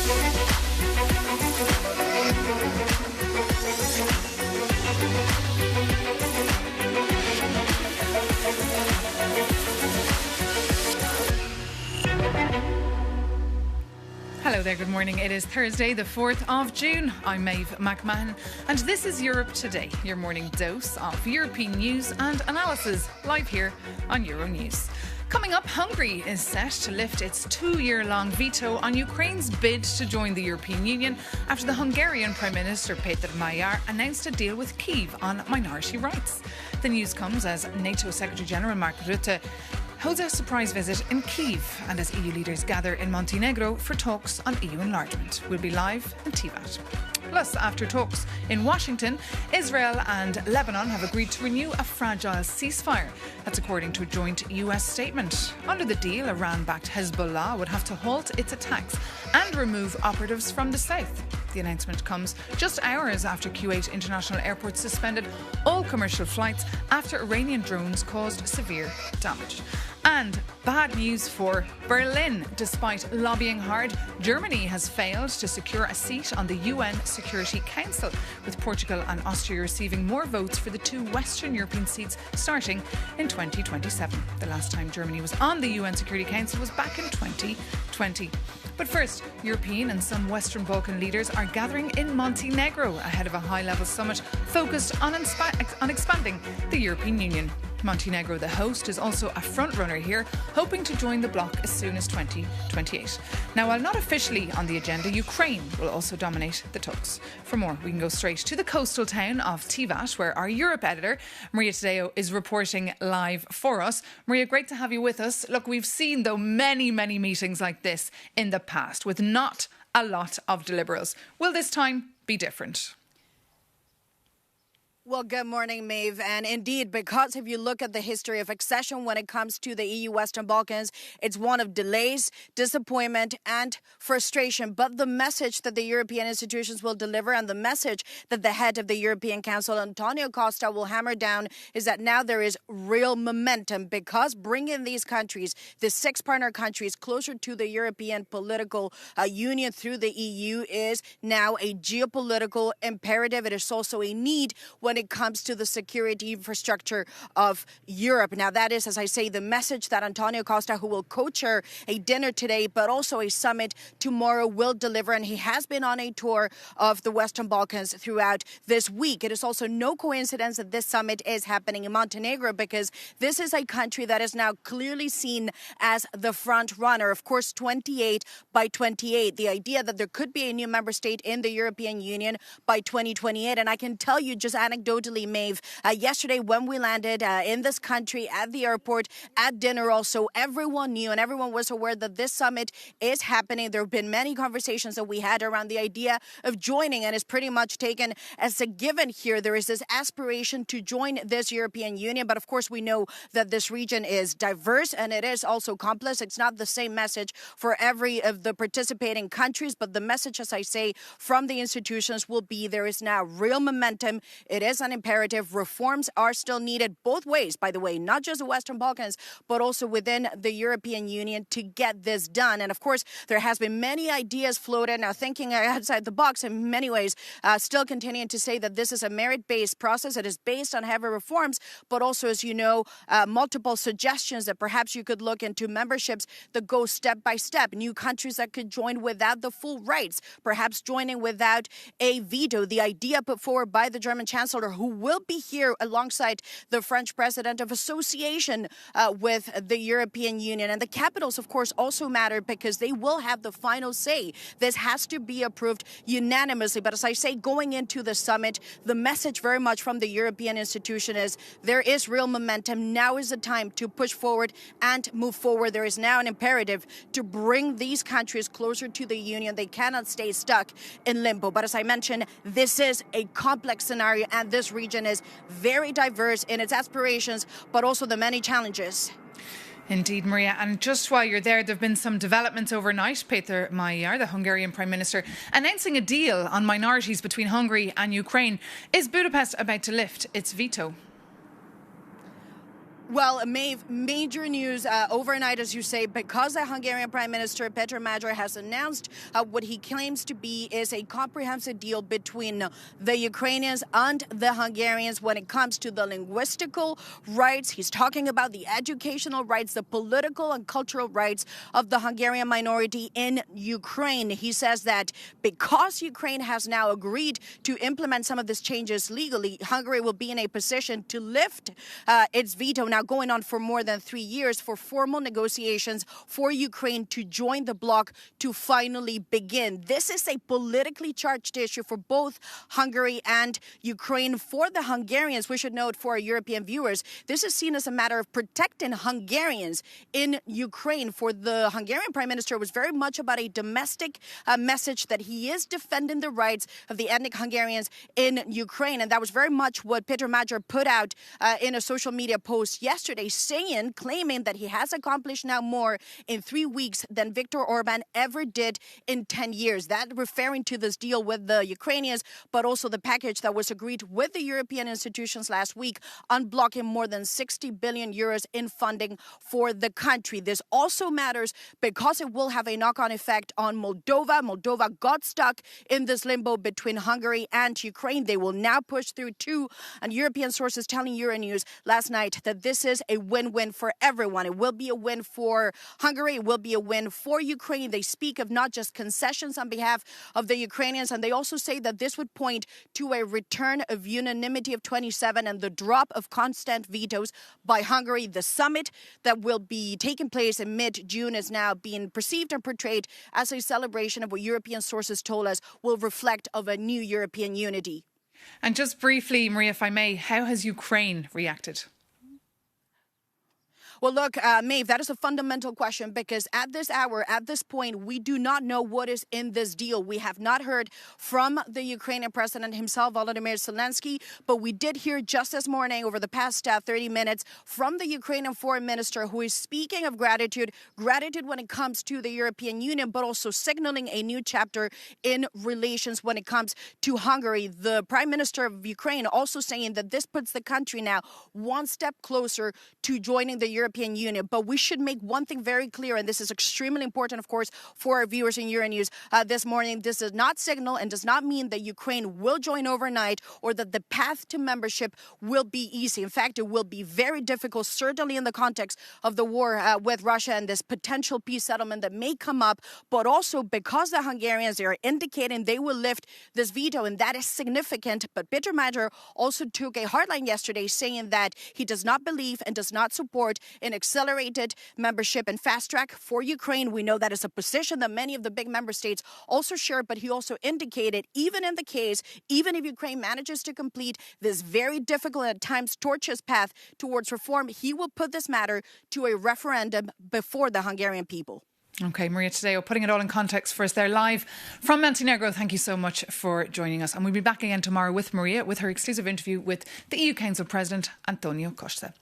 Hello there, good morning. It is Thursday, the 4th of June. I'm Maeve McMahon, and this is Europe Today, your morning dose of European news and analysis, live here on Euronews. Coming up, Hungary is set to lift its 2-year-long veto on Ukraine's bid to join the European Union after the Hungarian Prime Minister Péter Magyar announced a deal with Kyiv on minority rights. The news comes as NATO Secretary-General Mark Rutte holds a surprise visit in Kyiv and as EU leaders gather in Monténégro for talks on EU enlargement. We'll be live in Tivat. Plus, after talks in Washington, Israel and Lebanon have agreed to renew a fragile ceasefire. That's according to a joint US statement. Under the deal, Iran-backed Hezbollah would have to halt its attacks and remove operatives from the south. The announcement comes just hours after Kuwait International Airport suspended all commercial flights after Iranian drones caused severe damage. And bad news for Berlin. Despite lobbying hard, Germany has failed to secure a seat on the UN Security Council, with Portugal and Austria receiving more votes for the 2 Western European seats starting in 2027. The last time Germany was on the UN Security Council was back in 2020. But first, European and some Western Balkan leaders are gathering in Montenegro ahead of a high-level summit focused on expanding the European Union. Montenegro, the host, is also a front-runner here, hoping to join the bloc as soon as 2028. Now, while not officially on the agenda, Ukraine will also dominate the talks. For more, we can go straight to the coastal town of Tivat, where our Europe editor, Maria Tadeo, is reporting live for us. Maria, great to have you with us. Look, we've seen, though, many meetings like this in the past with not a lot of deliverables. Will this time be different? Well, good morning, Maeve. And indeed, because if you look at the history of accession when it comes to the EU Western Balkans, it's one of delays, disappointment and frustration. But the message that the European institutions will deliver and the message that the head of the European Council, Antonio Costa, will hammer down is that now there is real momentum because bringing these countries, the 6 partner countries, closer to the European political union through the EU is now a geopolitical imperative. It is also a need when it comes to the security infrastructure of Europe. Now, that is, as I say, the message that Antonio Costa, who will co-chair a dinner today, but also a summit tomorrow, will deliver. And he has been on a tour of the Western Balkans throughout this week. It is also no coincidence that this summit is happening in Montenegro because this is a country that is now clearly seen as the front runner. Of course, 28 by 28. The idea that there could be a new member state in the European Union by 2028. And I can tell you just anecdotally, Maeve, yesterday when we landed in this country at the airport, at dinner also, everyone knew and everyone was aware that this summit is happening. There have been many conversations that we had around the idea of joining, and it's pretty much taken as a given here. There is this aspiration to join this European Union, but of course we know that this region is diverse and it is also complex. It's not the same message for every of the participating countries, but the message, as I say, from the institutions will be there is now real momentum. It is an imperative. Reforms are still needed both ways, by the way, not just the Western Balkans, but also within the European Union to get this done. And of course, there has been many ideas floated. Now, thinking outside the box in many ways, still continuing to say that this is a merit-based process. It is based on heavy reforms, but also, as you know, multiple suggestions that perhaps you could look into memberships that go step by step, new countries that could join without the full rights, perhaps joining without a veto. The idea put forward by the German Chancellor, who will be here alongside the French President of Association with the European Union. And the capitals, of course, also matter because they will have the final say. This has to be approved unanimously. But as I say, going into the summit, the message very much from the European institution is there is real momentum. Now is the time to push forward and move forward. There is now an imperative to bring these countries closer to the Union. They cannot stay stuck in limbo. But as I mentioned, this is a complex scenario, and this region is very diverse in its aspirations, but also the many challenges. Indeed, Maria. And just while you're there have been some developments overnight. Péter Magyar, the Hungarian Prime Minister, announcing a deal on minorities between Hungary and Ukraine. Is Budapest about to lift its veto? Well, Maeve, major news overnight, as you say, because the Hungarian Prime Minister Petr Magyar has announced what he claims to be is a comprehensive deal between the Ukrainians and the Hungarians when it comes to the linguistical rights. He's talking about the educational rights, the political and cultural rights of the Hungarian minority in Ukraine. He says that because Ukraine has now agreed to implement some of these changes legally, Hungary will be in a position to lift its veto, now going on for more than 3 years, for formal negotiations for Ukraine to join the bloc to finally begin. This is a politically charged issue for both Hungary and Ukraine. For the Hungarians, we should note for our European viewers, this is seen as a matter of protecting Hungarians in Ukraine. For the Hungarian Prime Minister, it was very much about a domestic message that he is defending the rights of the ethnic Hungarians in Ukraine. And that was very much what Petr Magyar put out in a social media post yesterday, claiming that he has accomplished now more in 3 weeks than Viktor Orban ever did in 10 years. That referring to this deal with the Ukrainians, but also the package that was agreed with the European institutions last week, unblocking more than 60 billion euros in funding for the country. This also matters because it will have a knock-on effect on Moldova. Moldova got stuck in this limbo between Hungary and Ukraine. They will now push through too, and European sources telling Euronews last night that this is a win-win for everyone. It will be a win for Hungary. It will be a win for Ukraine. They speak of not just concessions on behalf of the Ukrainians, and they also say that this would point to a return of unanimity of 27 and the drop of constant vetoes by Hungary. The summit that will be taking place in mid-June is now being perceived and portrayed as a celebration of what European sources told us will reflect of a new European unity. And just briefly, Maria, if I may, how has Ukraine reacted? Well, look, Maeve, that is a fundamental question because at this hour, at this point, we do not know what is in this deal. We have not heard from the Ukrainian president himself, Volodymyr Zelensky, but we did hear just this morning over the past 30 minutes from the Ukrainian foreign minister who is speaking of gratitude when it comes to the European Union, but also signaling a new chapter in relations when it comes to Hungary. The prime minister of Ukraine also saying that this puts the country now one step closer to joining the European Union. But we should make one thing very clear, and this is extremely important, of course, for our viewers in Euronews this morning. This does not signal and does not mean that Ukraine will join overnight or that the path to membership will be easy. In fact, it will be very difficult, certainly in the context of the war with Russia and this potential peace settlement that may come up, but also because the Hungarians are indicating they will lift this veto, and that is significant. But Petr Magyar also took a hardline yesterday saying that he does not believe and does not support an accelerated membership and fast track for Ukraine. We know that is a position that many of the big member states also share, but he also indicated even if Ukraine manages to complete this very difficult and at times tortuous path towards reform, he will put this matter to a referendum before the Hungarian people. OK, Maria Tadeo, putting it all in context for us there live from Monténégro. Thank you so much for joining us. And we'll be back again tomorrow with Maria, with her exclusive interview with the EU Council President, Antonio Costa.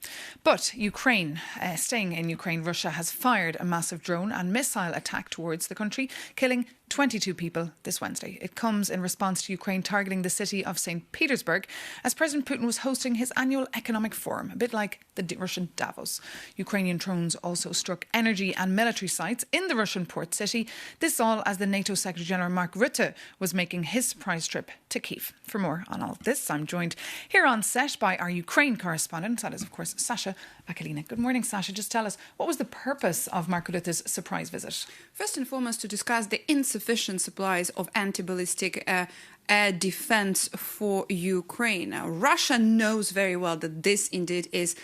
But Ukraine, staying in Ukraine, Russia has fired a massive drone and missile attack towards the country, killing 22 people this Wednesday. It comes in response to Ukraine targeting the city of St. Petersburg as President Putin was hosting his annual economic forum, a bit like the Russian Davos. Ukrainian drones also struck energy and military sites in the Russian port city. This all as the NATO Secretary-General Mark Rutte was making his surprise trip to Kyiv. For more on all of this, I'm joined here on set by our Ukraine correspondent. That is, of course, Sasha Bakalina. Good morning, Sasha. Just tell us, what was the purpose of Mark Rutte's surprise visit? First and foremost, to discuss the insufficient supplies of anti-ballistic air defense for Ukraine. Now, Russia knows very well that this indeed is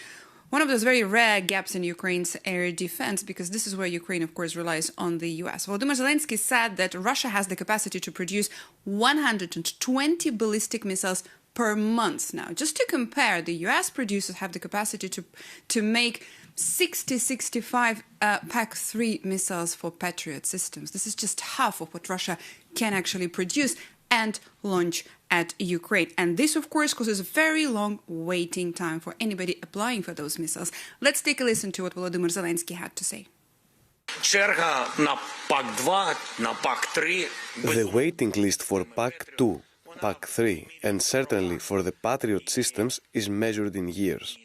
one of those very rare gaps in Ukraine's air defense, because this is where Ukraine, of course, relies on the US. Volodymyr Zelensky said that Russia has the capacity to produce 120 ballistic missiles per month. Now, just to compare, the US producers have the capacity to make 65 PAC-3 missiles for Patriot systems. This is just half of what Russia can actually produce and launch at Ukraine. And this, of course, causes a very long waiting time for anybody applying for those missiles. Let's take a listen to what Volodymyr Zelensky had to say. The waiting list for PAC-2, PAC-3, and certainly for the Patriot systems is measured in years.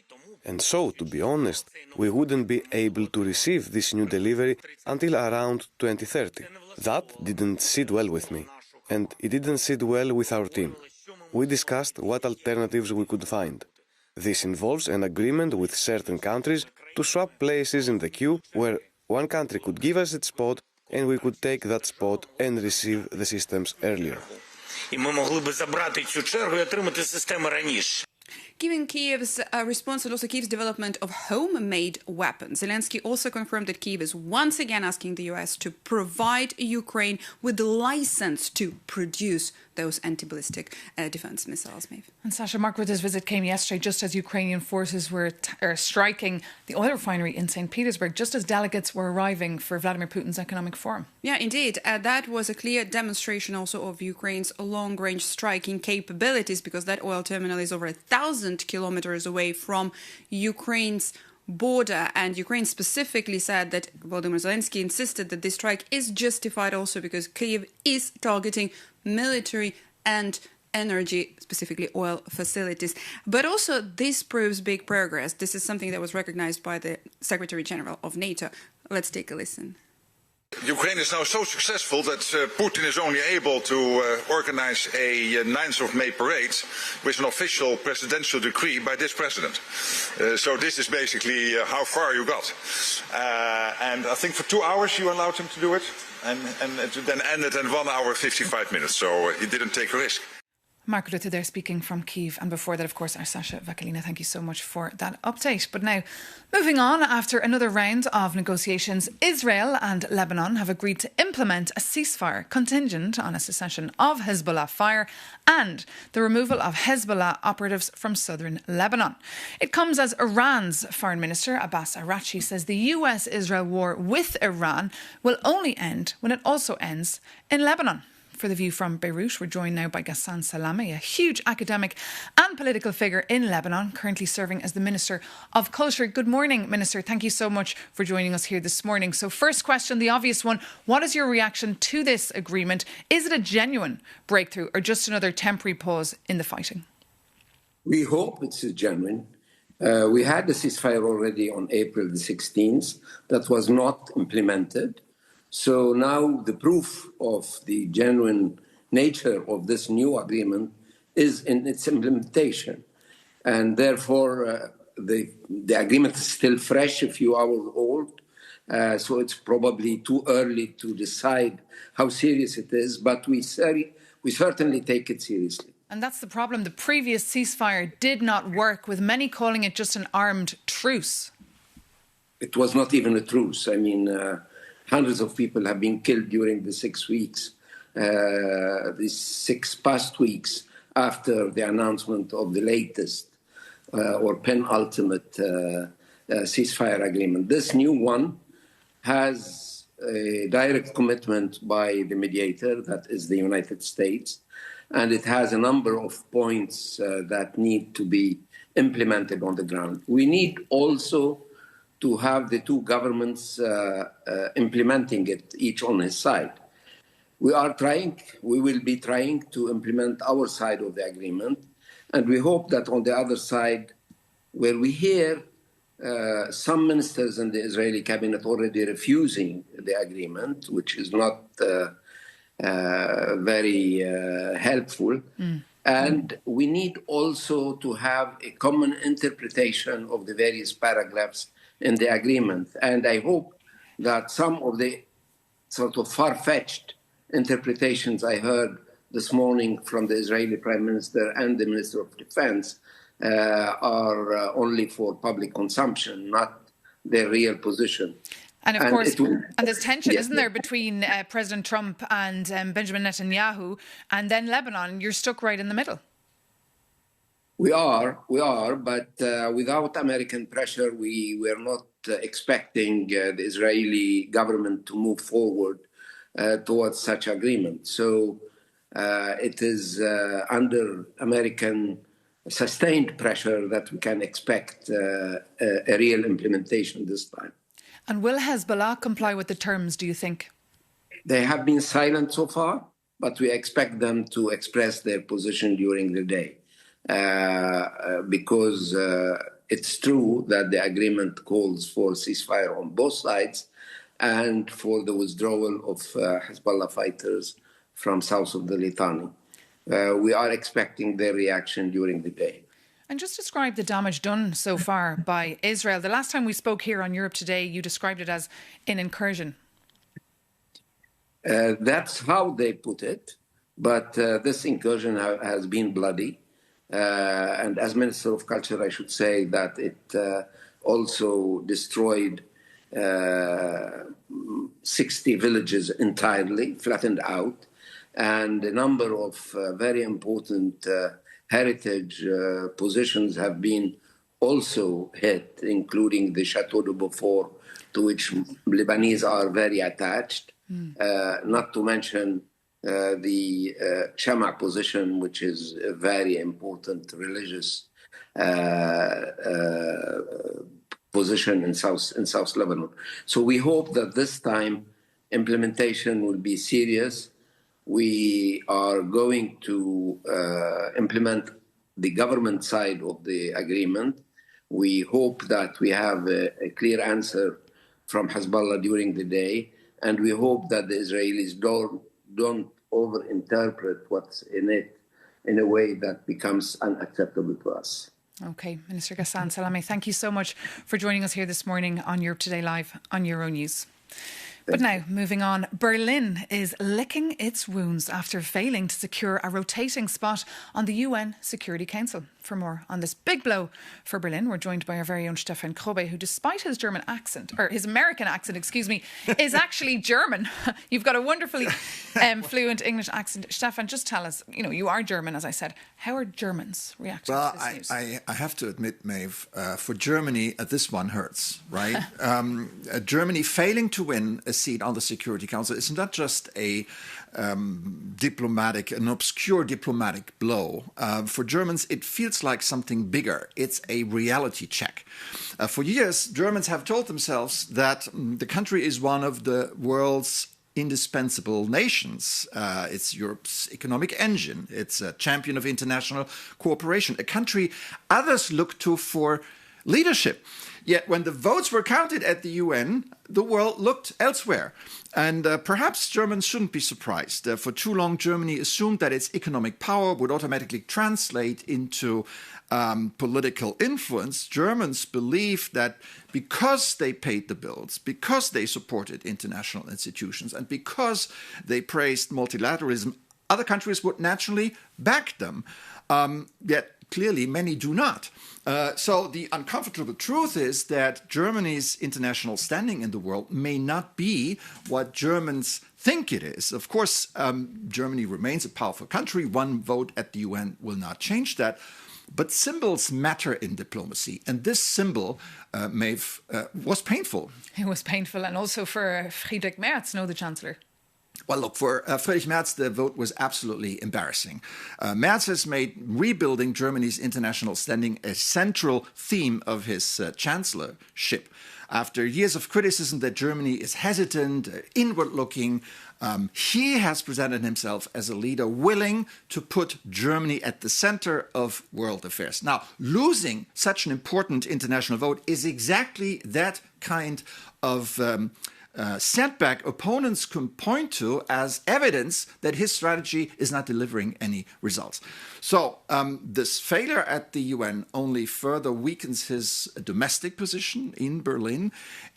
And so, to be honest, we wouldn't be able to receive this new delivery until around 2030. That didn't sit well with me, and it didn't sit well with our team. We discussed what alternatives we could find. This involves an agreement with certain countries to swap places in the queue where one country could give us its spot and we could take that spot and receive the systems earlier. Given Kyiv's response and also Kyiv's development of homemade weapons, Zelensky also confirmed that Kyiv is once again asking the US to provide Ukraine with the license to produce those anti-ballistic defense missiles, Maeve. And Sasha, Mark Rutte's visit came yesterday just as Ukrainian forces were striking the oil refinery in St. Petersburg, just as delegates were arriving for Vladimir Putin's economic forum. Yeah, indeed. That was a clear demonstration also of Ukraine's long-range striking capabilities, because that oil terminal is over 1,000 kilometers away from Ukraine's border, and Ukraine specifically said that Volodymyr Zelensky insisted that this strike is justified also because Kyiv is targeting military and energy, specifically oil facilities. But also this proves big progress. This is something that was recognized by the Secretary General of NATO. Let's take a listen. Ukraine is now so successful that Putin is only able to organize a 9th of May parade with an official presidential decree by this president. So this is basically how far you got. And I think for 2 hours you allowed him to do it, and it then ended in 1 hour 55 minutes. So he didn't take a risk. Mark Rutte there speaking from Kyiv, and before that, of course, our Sasha Vakalina. Thank you so much for that update. But now, moving on, after another round of negotiations, Israel and Lebanon have agreed to implement a ceasefire contingent on a cessation of Hezbollah fire and the removal of Hezbollah operatives from southern Lebanon. It comes as Iran's Foreign Minister Abbas Araghchi says the US-Israel war with Iran will only end when it also ends in Lebanon. For the View from Beirut, we're joined now by Ghassan Salami, a huge academic and political figure in Lebanon, currently serving as the Minister of Culture. Good morning, Minister. Thank you so much for joining us here this morning. So first question, the obvious one, what is your reaction to this agreement? Is it a genuine breakthrough or just another temporary pause in the fighting? We hope it's genuine. We had the ceasefire already on April the 16th. That was not implemented. So now the proof of the genuine nature of this new agreement is in its implementation. And therefore, the agreement is still fresh, a few hours old. So it's probably too early to decide how serious it is, but we certainly take it seriously. And that's the problem. The previous ceasefire did not work, with many calling it just an armed truce. It was not even a truce. I mean, hundreds of people have been killed during the 6 weeks, these 6 past weeks after the announcement of the latest or penultimate ceasefire agreement. This new one has a direct commitment by the mediator, that is the United States, and it has a number of points that need to be implemented on the ground. We need also to have the two governments implementing it, each on his side. We will be trying to implement our side of the agreement, and we hope that on the other side, where we hear some ministers in the Israeli cabinet already refusing the agreement, which is not very helpful, and we need also to have a common interpretation of the various paragraphs in the agreement. And I hope that some of the sort of far-fetched interpretations I heard this morning from the Israeli Prime Minister and the Minister of Defense are only for public consumption, not their real position. And of course, there's tension, isn't there, between President Trump and Benjamin Netanyahu, and then Lebanon. You're stuck right in the middle. We are, but without American pressure, we were not expecting the Israeli government to move forward towards such agreement. So it is under American sustained pressure that we can expect a real implementation this time. And will Hezbollah comply with the terms, do you think? They have been silent so far, but we expect them to express their position during the day. Because it's true that the agreement calls for ceasefire on both sides and for the withdrawal of Hezbollah fighters from south of the Litani. We are expecting their reaction during the day. And just describe the damage done so far by Israel. The last time we spoke here on Europe Today, you described it as an incursion. That's how they put it. But this incursion has been bloody. And as Minister of Culture, I should say that it also destroyed 60 villages entirely, flattened out, and a number of very important heritage positions have been also hit, including the Chateau de Beaufort, to which Lebanese are very attached, not to mention the Shama position, which is a very important religious position in South Lebanon. So we hope that this time implementation will be serious. We are going to implement the government side of the agreement. We hope that we have a clear answer from Hezbollah during the day, and we hope that the Israelis don't overinterpret what's in it in a way that becomes unacceptable to us. OK, Minister Ghassan Salame, thank you so much for joining us here this morning on Europe Today Live on Euronews. But now, moving on, Berlin is licking its wounds after failing to secure a rotating spot on the UN Security Council. For more on this big blow for Berlin, we're joined by our very own Stefan Krobe, who, despite his German accent, or his American accent, excuse me, is actually German. You've got a wonderfully fluent English accent. Stefan, just tell us, you are German, as I said. How are Germans reacting to this news? I have to admit, Maeve, for Germany, this one hurts, right? Germany failing to win a seat on the Security Council is not just an obscure diplomatic blow. For Germans, it feels like something bigger. It's a reality check. For years, Germans have told themselves that the country is one of the world's indispensable nations. It's Europe's economic engine. It's a champion of international cooperation, a country others look to for leadership. Yet when the votes were counted at the UN, the world looked elsewhere. And perhaps Germans shouldn't be surprised. For too long, Germany assumed that its economic power would automatically translate into political influence. Germans believed that because they paid the bills, because they supported international institutions, and because they praised multilateralism, other countries would naturally back them. Yet clearly many do not. So the uncomfortable truth is that Germany's international standing in the world may not be what Germans think it is. Of course, Germany remains a powerful country. One vote at the UN will not change that. But symbols matter in diplomacy. And this symbol, Maeve, was painful. It was painful. And also for Friedrich Merz, the Chancellor. Well, look, for Friedrich Merz, the vote was absolutely embarrassing. Merz has made rebuilding Germany's international standing a central theme of his chancellorship. After years of criticism that Germany is hesitant, inward-looking, he has presented himself as a leader willing to put Germany at the center of world affairs. Now, losing such an important international vote is exactly that kind of setback opponents can point to as evidence that his strategy is not delivering any results. So this failure at the UN only further weakens his domestic position in Berlin,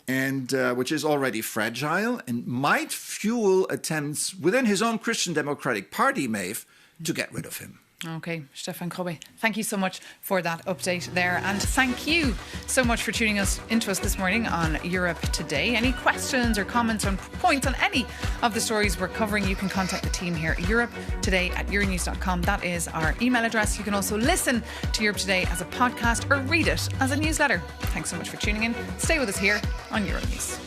and which is already fragile and might fuel attempts within his own Christian Democratic Party, Maeve, to get rid of him. OK, Stefan Krobe, thank you so much for that update there. And thank you so much for tuning into us this morning on Europe Today. Any questions or comments on points on any of the stories we're covering, you can contact the team here at europetoday@euronews.com. That is our email address. You can also listen to Europe Today as a podcast or read it as a newsletter. Thanks so much for tuning in. Stay with us here on Euronews.